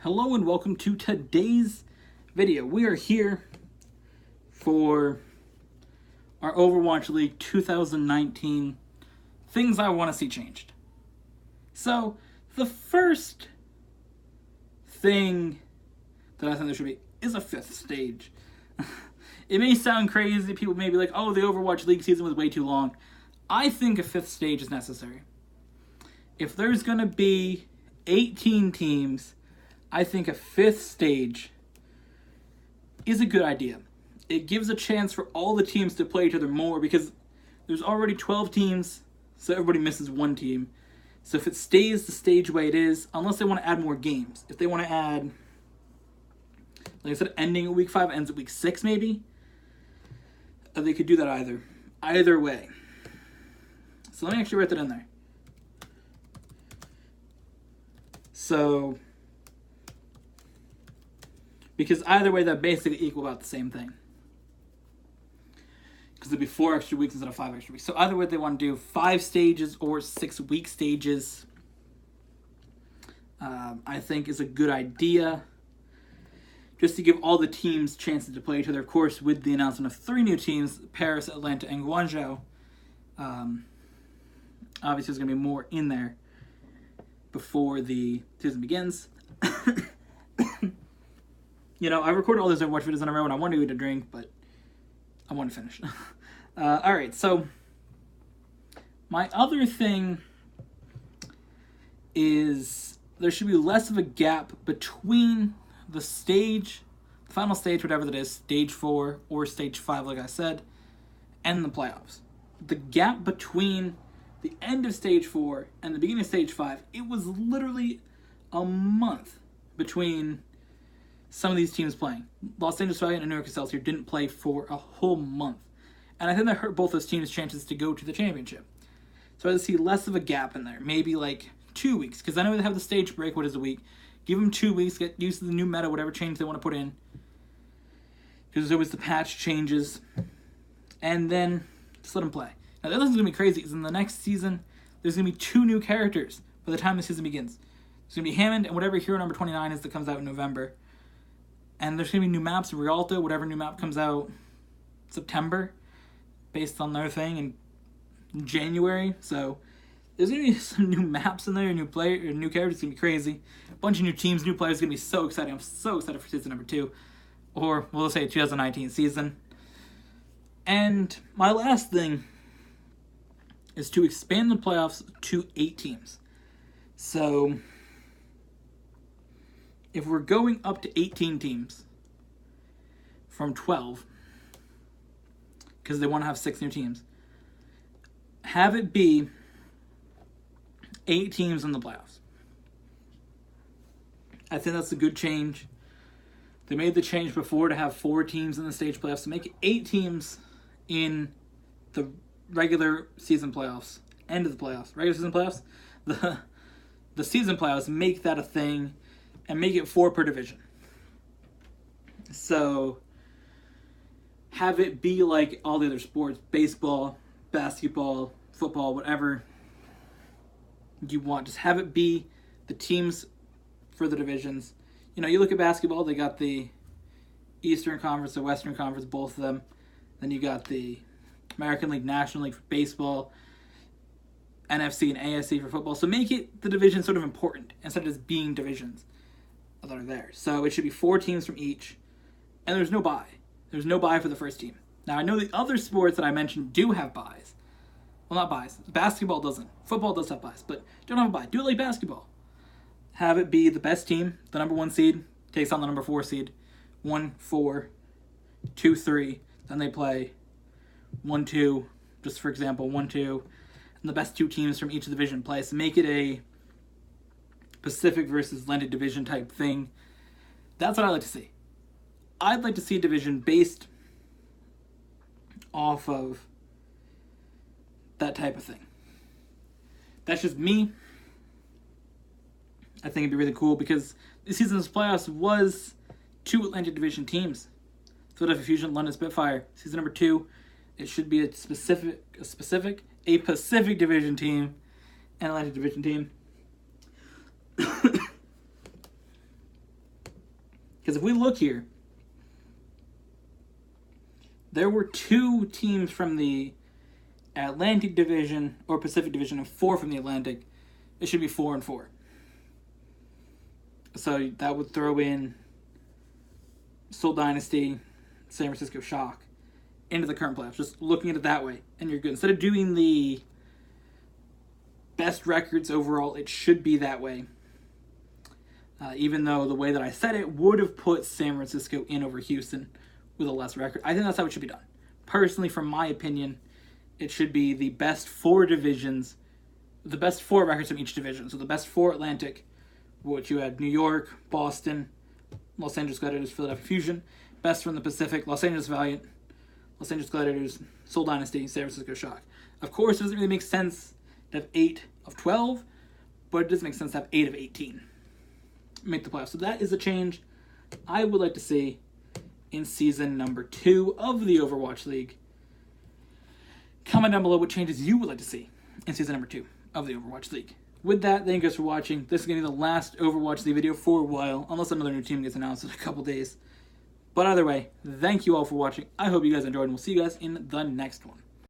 Hello and welcome to today's video. We are here for our Overwatch League 2019 things I want to see changed. So, the first thing that I think there should be is a 5th stage. It may sound crazy, people may be like, oh, the Overwatch League season was way too long. I think a 5th stage is necessary. If there's going to be 18 teams, I think a 5th stage is a good idea. It gives a chance for all the teams to play each other more because there's already 12 teams, so everybody misses one team. So if it stays the stage way it is, unless they want to add more games. If they want to add, like I said, ending at week 5, ends at week 6 maybe, they could do that either way. So let me actually write that in there. So, because either way, that basically equal about the same thing. Because it'd be 4 extra weeks instead of 5 extra weeks. So either way, they want to do 5 stages or 6-week stages, I think is a good idea. Just to give all the teams chances to play each other. Of course, with the announcement of 3 new teams, Paris, Atlanta, and Guangzhou, obviously there's going to be more in there before the season begins. You know, I recorded all those Overwatch videos in a row, and I wanted to get a drink, but I want to finish. Alright, so my other thing is there should be less of a gap between the final stage, whatever that is, stage 4 or stage 5, like I said, and the playoffs. The gap between the end of stage 4 and the beginning of stage 5, it was literally a month between some of these teams playing. Los Angeles Valiant and New York Excelsior didn't play for a whole month. And I think that hurt both those teams' chances to go to the championship. So I see less of a gap in there. Maybe like 2 weeks. Because I know they have the stage break, what is a week. Give them 2 weeks, get used to the new meta, whatever change they want to put in. Because there's always the patch changes. And then just let them play. Now the other thing's going to be crazy is in the next season, there's going to be 2 new characters by the time the season begins. There's going to be Hammond and whatever hero number 29 is that comes out in November. And there's going to be new maps in Rialto, whatever new map comes out September, based on their thing in January. So there's going to be some new maps in there, new characters. It's going to be crazy. A bunch of new teams, new players. It's going to be so exciting. I'm so excited for season number 2. Or we'll say 2019 season. And my last thing is to expand the playoffs to 8 teams. So if we're going up to 18 teams from 12, because they want to have 6 new teams, have it be 8 teams in the playoffs. I think that's a good change. They made the change before to have 4 teams in the stage playoffs, to make it 8 teams in the regular season playoffs, end of the playoffs, regular season playoffs, the season playoffs, make that a thing, and make it 4 per division. So have it be like all the other sports, baseball, basketball, football, whatever you want. Just have it be the teams for the divisions. You know, you look at basketball, they got the Eastern Conference, the Western Conference, both of them. Then you got the American League, National League for baseball, NFC and AFC for football. So make it the division sort of important instead of just being divisions that are there. So it should be 4 teams from each, and there's no bye. There's no bye for the first team. Now, I know the other sports that I mentioned do have byes. Well, not byes. Basketball doesn't. Football does have byes, but don't have a bye. Do it like basketball. Have it be the best team, the number 1 seed, takes on the number 4 seed. 1, 4, 2, 3. Then they play 1, 2, just for example, 1, 2. And the best 2 teams from each division play. So make it a Pacific versus Atlantic division type thing. That's what I'd like to see. I'd like to see a division based off of that type of thing. That's just me. I think it'd be really cool because this season's playoffs was 2 Atlantic division teams. Philadelphia Fusion, London Spitfire. Season number 2, it should be a Pacific division team and Atlantic division team. Because if we look here, there were 2 teams from the Atlantic Division or Pacific Division and 4 from the Atlantic. It should be 4 and 4. So that would throw in Seoul Dynasty, San Francisco Shock into the current playoffs. Just looking at it that way, and you're good. Instead of doing the best records overall, it should be that way. Even though the way that I said it would have put San Francisco in over Houston with a less record. I think that's how it should be done. Personally, from my opinion, it should be the best 4 divisions, the best 4 records from each division. So the best 4 Atlantic, which you had New York, Boston, Los Angeles Gladiators, Philadelphia Fusion. Best from the Pacific, Los Angeles Valiant, Los Angeles Gladiators, Seoul Dynasty, San Francisco Shock. Of course, it doesn't really make sense to have 8 of 12, but it does make sense to have 8 of 18. Make the playoffs. So that is a change I would like to see in season number 2 of the Overwatch League. Comment down below what changes you would like to see in season number 2 of the Overwatch League. With that, thank you guys for watching. This is going to be the last Overwatch League video for a while, unless another new team gets announced in a couple days. But either way, thank you all for watching. I hope you guys enjoyed, and we'll see you guys in the next one.